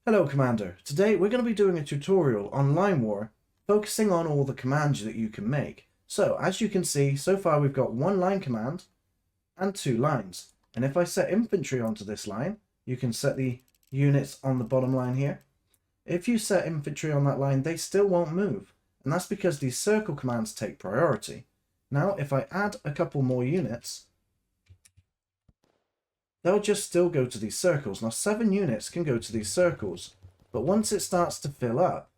Hello Commander, today we're going to be doing a tutorial on Line War focusing on all the commands that you can make. So as you can see, so far we've got one line command and two lines. And if I set infantry onto this line, you can set the units on the bottom line here. If you set infantry on that line, they still won't move. And that's because these circle commands take priority. Now if I add a couple more units, they'll just still go to these circles. Now 7 units can go to these circles, but once it starts to fill up,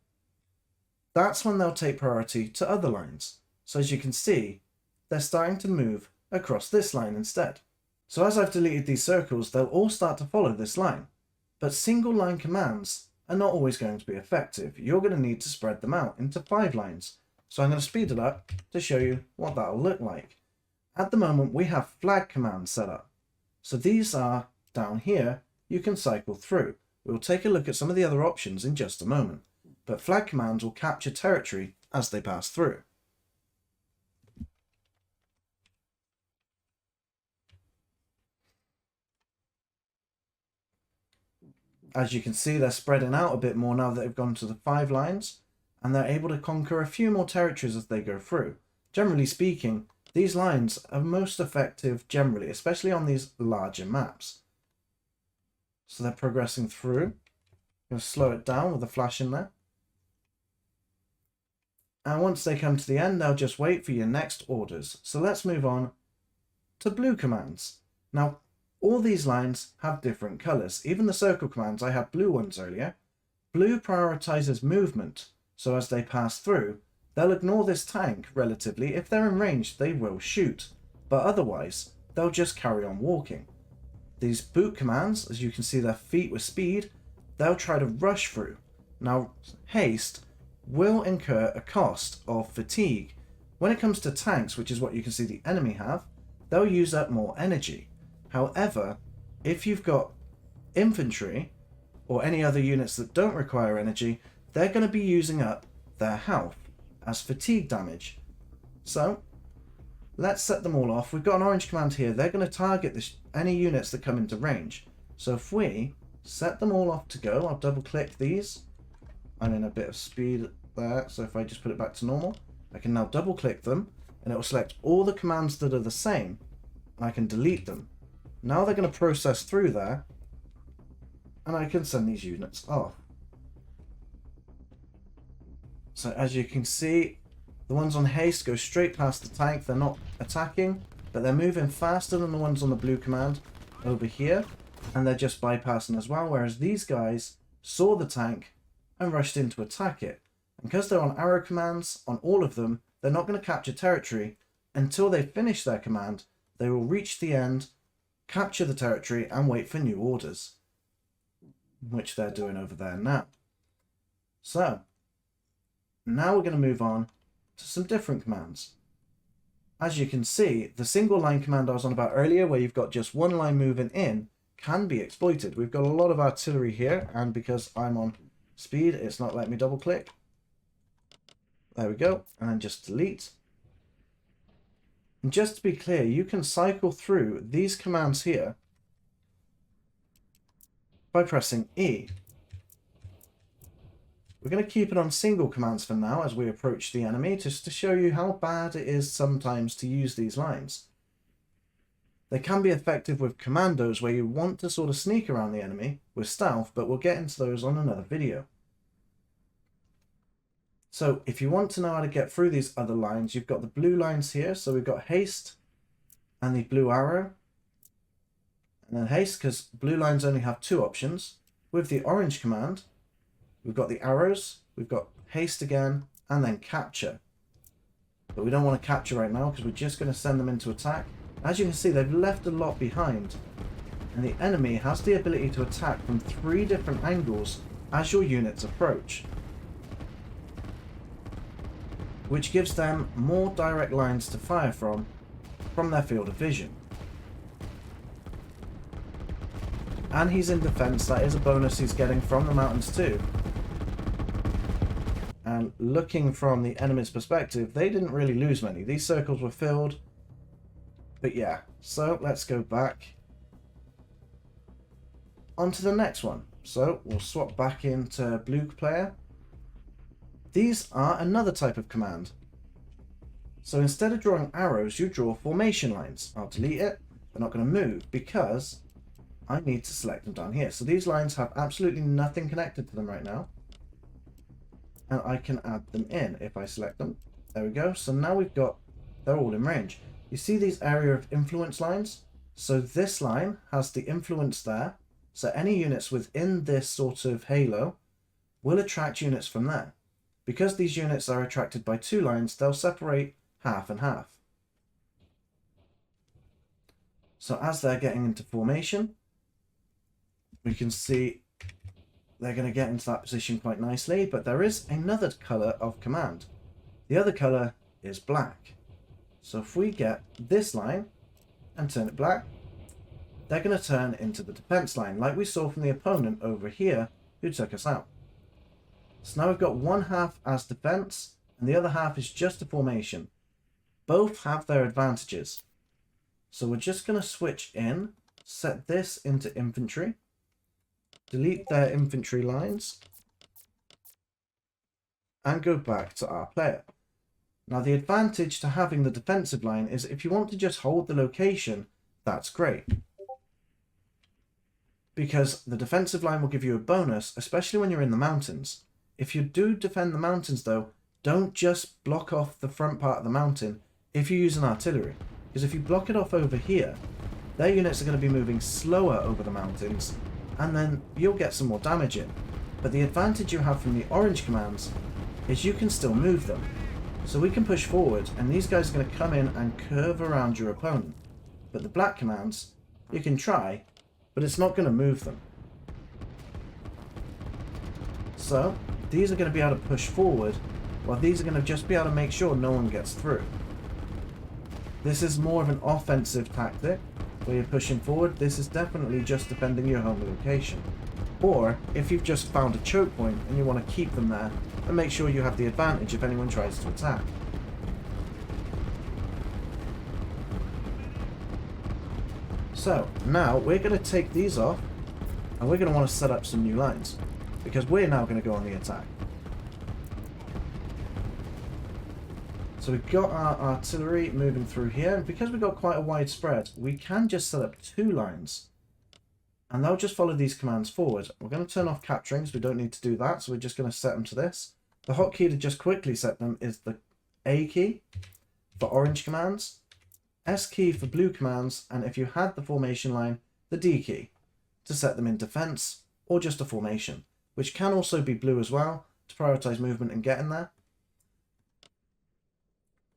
that's when they'll take priority to other lines. So as you can see, they're starting to move across this line instead. So as I've deleted these circles, they'll all start to follow this line. But single line commands are not always going to be effective. You're going to need to spread them out into 5 lines. So I'm going to speed it up to show you what that'll look like. At the moment, we have flag commands set up. So these are down here, you can cycle through. We'll take a look at some of the other options in just a moment, but flag commands will capture territory as they pass through. As you can see, they're spreading out a bit more now that they've gone to the 5 lines, and they're able to conquer a few more territories as they go through. Generally speaking, these lines are most effective generally, especially on these larger maps. So they're progressing through. I'm going to slow it down with a flash in there. And once they come to the end, they'll just wait for your next orders. So let's move on to blue commands. Now, all these lines have different colours. Even the circle commands, I had blue ones earlier. Blue prioritizes movement, so as they pass through, they'll ignore this tank relatively. If they're in range, they will shoot, but otherwise, they'll just carry on walking. These boot commands, as you can see their feet with speed, they'll try to rush through. Now, haste will incur a cost of fatigue. When it comes to tanks, which is what you can see the enemy have, they'll use up more energy. However, if you've got infantry or any other units that don't require energy, they're going to be using up their health as fatigue damage. So let's set them all off. We've got an orange command here. They're going to target any units that come into range. So if we set them all off to go, I'll double click these. I'm in a bit of speed there, so if I just put it back to normal, I can now double click them and it will select all the commands that are the same, and I can delete them. Now they're going to process through there and I can send these units off. So as you can see, the ones on haste go straight past the tank. They're not attacking, but they're moving faster than the ones on the blue command over here, and they're just bypassing as well, whereas these guys saw the tank and rushed in to attack it. And because they're on arrow commands on all of them, they're not going to capture territory until they finish their command. They will reach the end, capture the territory, and wait for new orders, which they're doing over there now. So now we're going to move on to some different commands. As you can see, the single line command I was on about earlier, where you've got just one line moving in, can be exploited. We've got a lot of artillery here, and because I'm on speed, it's not letting me double click. There we go, and then just delete. And just to be clear, you can cycle through these commands here by pressing E. We're going to keep it on single commands for now as we approach the enemy, just to show you how bad it is sometimes to use these lines. They can be effective with commandos where you want to sort of sneak around the enemy with stealth, but we'll get into those on another video. So if you want to know how to get through these other lines, you've got the blue lines here. So we've got haste and the blue arrow. And then haste, because blue lines only have 2 options. With the orange command, we've got the arrows, we've got haste again, and then capture. But we don't want to capture right now because we're just going to send them into attack. As you can see, they've left a lot behind. And the enemy has the ability to attack from 3 different angles as your units approach, which gives them more direct lines to fire from their field of vision. And he's in defense. That is a bonus he's getting from the mountains too. And looking from the enemy's perspective, they didn't really lose many. These circles were filled. But yeah, so let's go back on to the next one. So we'll swap back into blue player. These are another type of command. So instead of drawing arrows, you draw formation lines. I'll delete it. They're not going to move because I need to select them down here. So these lines have absolutely nothing connected to them right now. And I can add them in if I select them. There we go. So now they're all in range. You see these area of influence lines? So this line has the influence there. So any units within this sort of halo will attract units from there. Because these units are attracted by two lines, they'll separate half and half. So as they're getting into formation, we can see they're going to get into that position quite nicely, but there is another color of command. The other color is black. So if we get this line and turn it black, they're going to turn into the defense line, like we saw from the opponent over here who took us out. So now we've got one half as defense, and the other half is just a formation. Both have their advantages. So we're just going to switch in, set this into infantry, delete their infantry lines, and go back to our player. Now the advantage to having the defensive line is if you want to just hold the location, that's great. Because the defensive line will give you a bonus, especially when you're in the mountains. If you do defend the mountains though, don't just block off the front part of the mountain if you use an artillery. Because if you block it off over here, their units are going to be moving slower over the mountains, and then you'll get some more damage in. But the advantage you have from the orange commands is you can still move them. So we can push forward, and these guys are going to come in and curve around your opponent. But the black commands, you can try, but it's not going to move them. So these are going to be able to push forward, while these are going to just be able to make sure no one gets through. This is more of an offensive tactic, where you're pushing forward. This is definitely just defending your home location. Or if you've just found a choke point and you want to keep them there and make sure you have the advantage if anyone tries to attack. So now we're going to take these off, and we're going to want to set up some new lines, because we're now going to go on the attack. So we've got our artillery moving through here, and because we've got quite a wide spread, we can just set up two lines. And they'll just follow these commands forward. We're going to turn off capturing, so we don't need to do that, so we're just going to set them to this. The hotkey to just quickly set them is the A key for orange commands, S key for blue commands, and if you had the formation line, the D key to set them in defense or just a formation, which can also be blue as well to prioritize movement and getting there.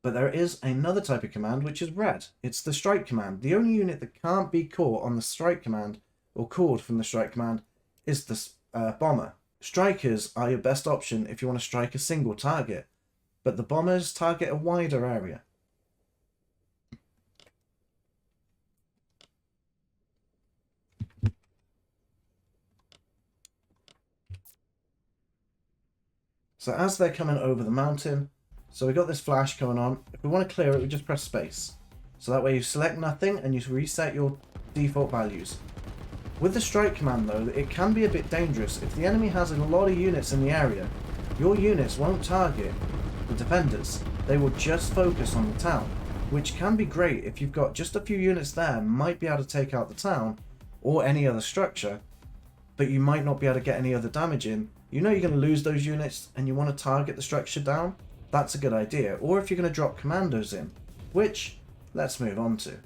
But there is another type of command which is red. It's the strike command. The only unit that can't be caught on the strike command or called from the strike command is the bomber. Strikers are your best option if you want to strike a single target, but the bombers target a wider area. So as they're coming over the mountain, so we've got this flash going on. If we want to clear it, we just press space. So that way you select nothing and you reset your default values. With the strike command though, it can be a bit dangerous. If the enemy has a lot of units in the area, your units won't target the defenders. They will just focus on the town, which can be great if you've got just a few units there, might be able to take out the town or any other structure, but you might not be able to get any other damage in. You know you're going to lose those units and you want to target the structure down. That's a good idea. Or if you're going to drop commandos in, which let's move on to.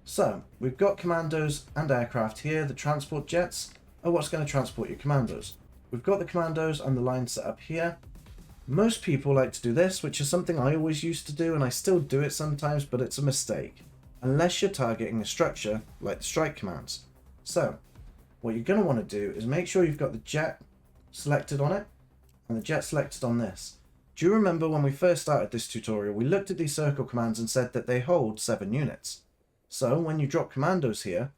So we've got commandos and aircraft here. The transport jets are what's going to transport your commandos. We've got the commandos and the line set up here. Most people like to do this, which is something I always used to do, and I still do it sometimes, but it's a mistake unless you're targeting a structure like the strike commands. So what you're going to want to do is make sure you've got the jet selected on it and the jet selected on this. Do you remember when we first started this tutorial, we looked at these circle commands and said that they hold 7 units. So when you drop commandos here,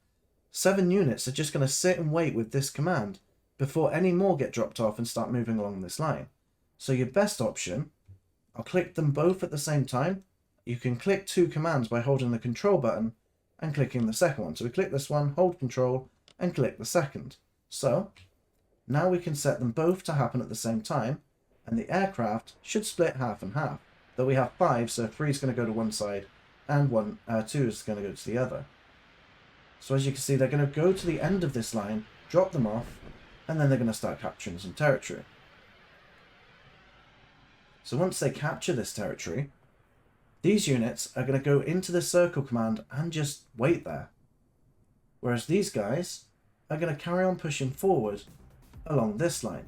7 units are just going to sit and wait with this command before any more get dropped off and start moving along this line. So your best option, I'll click them both at the same time. You can click 2 commands by holding the control button and clicking the second one. So we click this one, hold control and click the second. So now we can set them both to happen at the same time, and the aircraft should split half and half. Though we have 5, so 3 is going to go to one side, and 2 is going to go to the other. So as you can see, they're going to go to the end of this line, drop them off, and then they're going to start capturing some territory. So once they capture this territory, these units are going to go into the circle command and just wait there. Whereas these guys are going to carry on pushing forward along this line.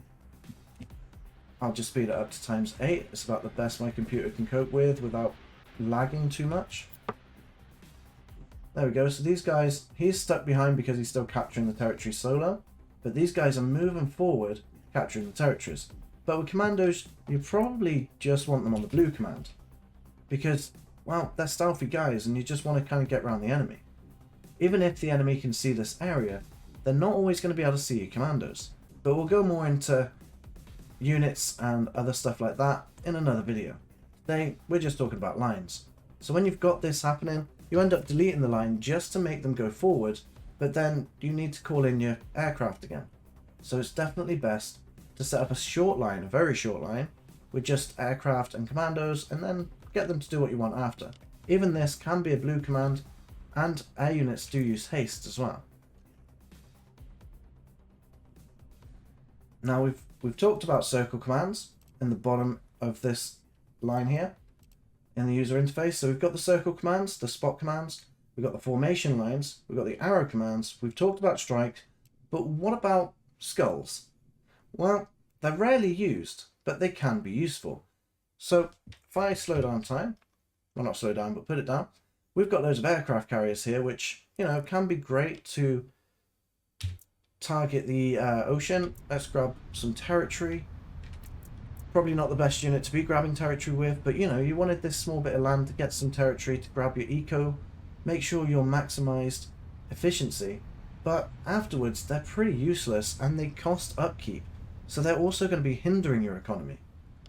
I'll just speed it up to ×8. It's about the best my computer can cope with without lagging too much. There we go. So these guys, he's stuck behind because he's still capturing the territory solo. But these guys are moving forward, capturing the territories. But with Commandos, you probably just want them on the blue command. Because, well, they're stealthy guys and you just want to kind of get around the enemy. Even if the enemy can see this area, they're not always going to be able to see your Commandos. But we'll go more into units and other stuff like that in another video. Today, we're just talking about lines. So when you've got this happening, you end up deleting the line just to make them go forward, but then you need to call in your aircraft again. So it's definitely best to set up a short line, a very short line, with just aircraft and Commandos, and then get them to do what you want after. Even this can be a blue command, and air units do use haste as well. Now we've talked about circle commands in the bottom of this line here in the user interface. So we've got the circle commands, the spot commands, we've got the formation lines, we've got the arrow commands, we've talked about strike, but what about skulls? Well, they're rarely used, but they can be useful. So if I slow down time, well, not slow down, but put it down, we've got loads of aircraft carriers here, which, you know, can be great to target the ocean. Let's grab some territory. Probably not the best unit to be grabbing territory with, but you know, you wanted this small bit of land to get some territory to grab your eco. Make sure you're maximized efficiency, but afterwards they're pretty useless and they cost upkeep. So they're also going to be hindering your economy.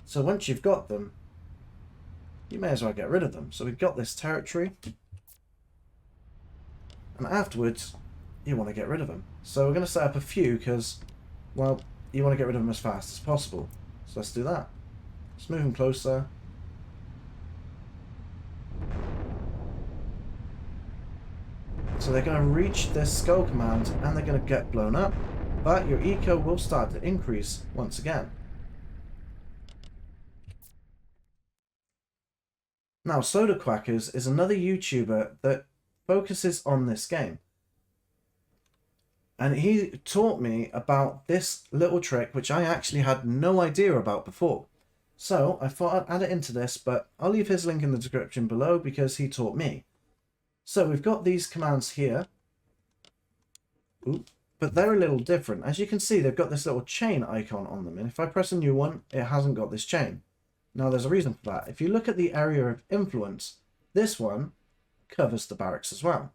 So once you've got them, you may as well get rid of them. So we've got this territory, and afterwards you want to get rid of them. So we're going to set up a few because, well, you want to get rid of them as fast as possible. So let's do that. Let's move them closer. So they're going to reach this skull command and they're going to get blown up, but your eco will start to increase once again. Now, Soda Quackers is another YouTuber that focuses on this game. And he taught me about this little trick, which I actually had no idea about before. So I thought I'd add it into this, but I'll leave his link in the description below because he taught me. So we've got these commands here. Ooh, but they're a little different. As you can see, they've got this little chain icon on them. And if I press a new one, it hasn't got this chain. Now there's a reason for that. If you look at the area of influence, this one covers the barracks as well.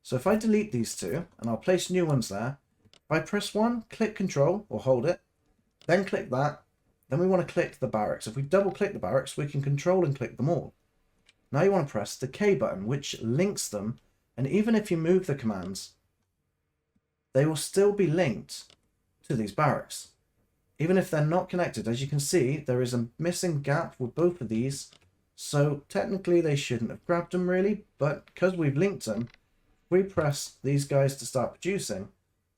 So if I delete these two, and I'll place new ones there, if I press one, click Control, or hold it, then click that, then we want to click the barracks. If we double click the barracks, we can control and click them all. Now you want to press the K button, which links them, and even if you move the commands, they will still be linked to these barracks. Even if they're not connected, as you can see, there is a missing gap with both of these, so technically they shouldn't have grabbed them really, but because we've linked them, we press these guys to start producing.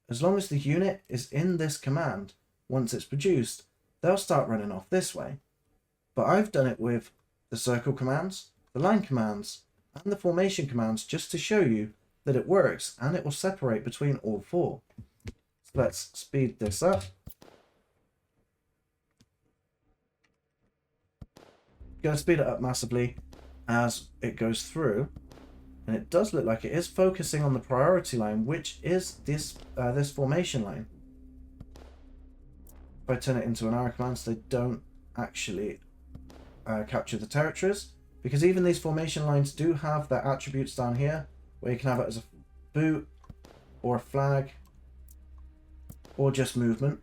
As long as the unit is in this command, once it's produced, they'll start running off this way. But I've done it with the circle commands, the line commands, and the formation commands just to show you that it works and it will separate between all four. So let's speed this up. Going to speed it up massively as it goes through. And it does look like it is focusing on the priority line, which is this formation line. If I turn it into an arrow command, so they don't actually capture the territories, because even these formation lines do have their attributes down here, where you can have it as a boot, or a flag, or just movement.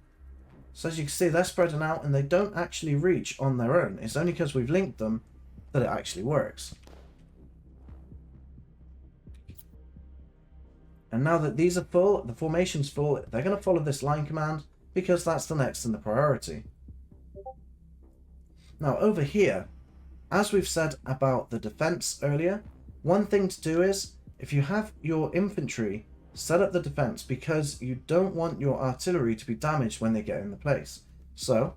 So as you can see, they're spreading out, and they don't actually reach on their own. It's only because we've linked them that it actually works. And now that these are full, the formation's full, they're going to follow this line command because that's the next in the priority. Now over here, as we've said about the defense earlier, one thing to do is, if you have your infantry set up the defense, because you don't want your artillery to be damaged when they get in the place. So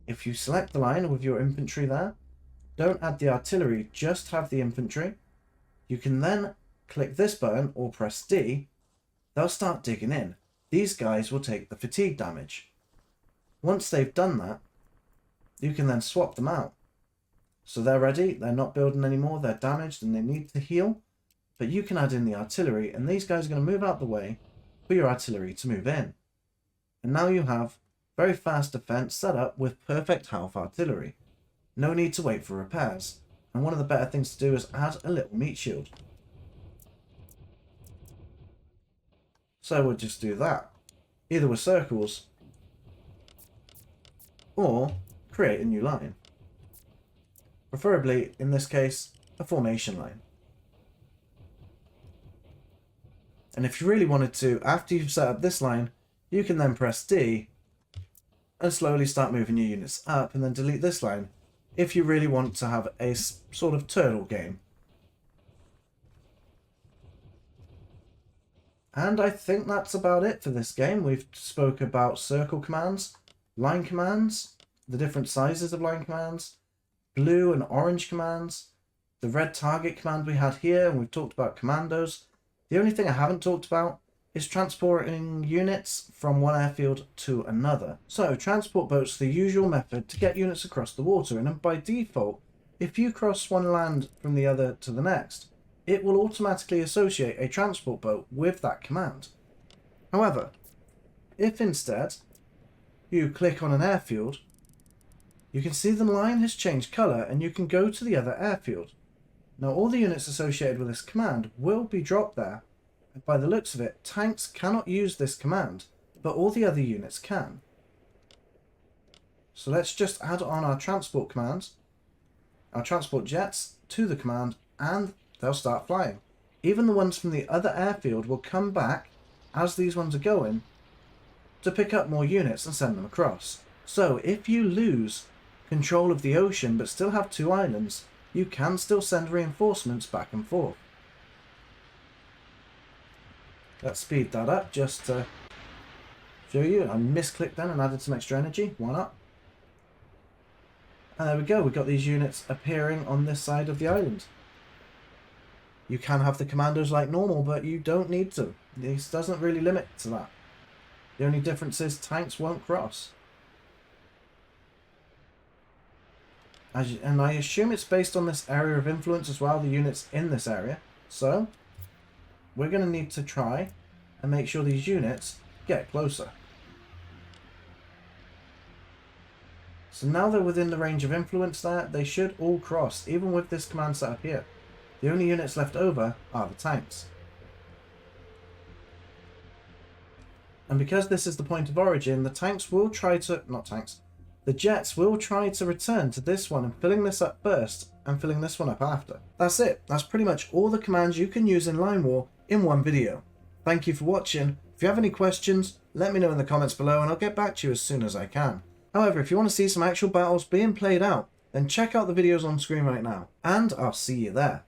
if you select the line with your infantry there, don't add the artillery, just have the infantry. You can then click this button or press D. They'll start digging in. These guys will take the fatigue damage. Once they've done that, you can then swap them out. So they're ready, they're not building anymore, they're damaged and they need to heal. But you can add in the artillery and these guys are going to move out the way for your artillery to move in. And now you have very fast defense set up with perfect health artillery. No need to wait for repairs. And one of the better things to do is add a little meat shield. So we'll just do that, either with circles or create a new line. Preferably, in this case, a formation line. And if you really wanted to, after you've set up this line, you can then press D and slowly start moving your units up and then delete this line if you really want to have a sort of turtle game. And I think that's about it for this game. We've spoke about circle commands, line commands, the different sizes of line commands, blue and orange commands, the red target command we had here, and we've talked about commandos. The only thing I haven't talked about is transporting units from one airfield to another. So transport boats are the usual method to get units across the water, and by default, if you cross one land from the other to the next, it will automatically associate a transport boat with that command. However, if instead you click on an airfield, you can see the line has changed colour and you can go to the other airfield. Now all the units associated with this command will be dropped there. And by the looks of it, tanks cannot use this command, but all the other units can. So let's just add on our transport commands, our transport jets to the command, and they'll start flying. Even the ones from the other airfield will come back as these ones are going to pick up more units and send them across. So if you lose control of the ocean but still have two islands, you can still send reinforcements back and forth. Let's speed that up just to show you. I misclicked then and added some extra energy. Why not? And there we go. We've got these units appearing on this side of the island. You can have the commandos like normal, but you don't need to. This doesn't really limit to that. The only difference is tanks won't cross. And I assume it's based on this area of influence as well, the units in this area. So we're going to need to try and make sure these units get closer. So now they're within the range of influence there, they should all cross, even with this command set up here. The only units left over are the tanks. And because this is the point of origin, the tanks will try to, the jets will try to return to this one and filling this up first and filling this one up after. That's it. That's pretty much all the commands you can use in Line War in one video. Thank you for watching. If you have any questions, let me know in the comments below and I'll get back to you as soon as I can. However, if you want to see some actual battles being played out, then check out the videos on screen right now, and I'll see you there.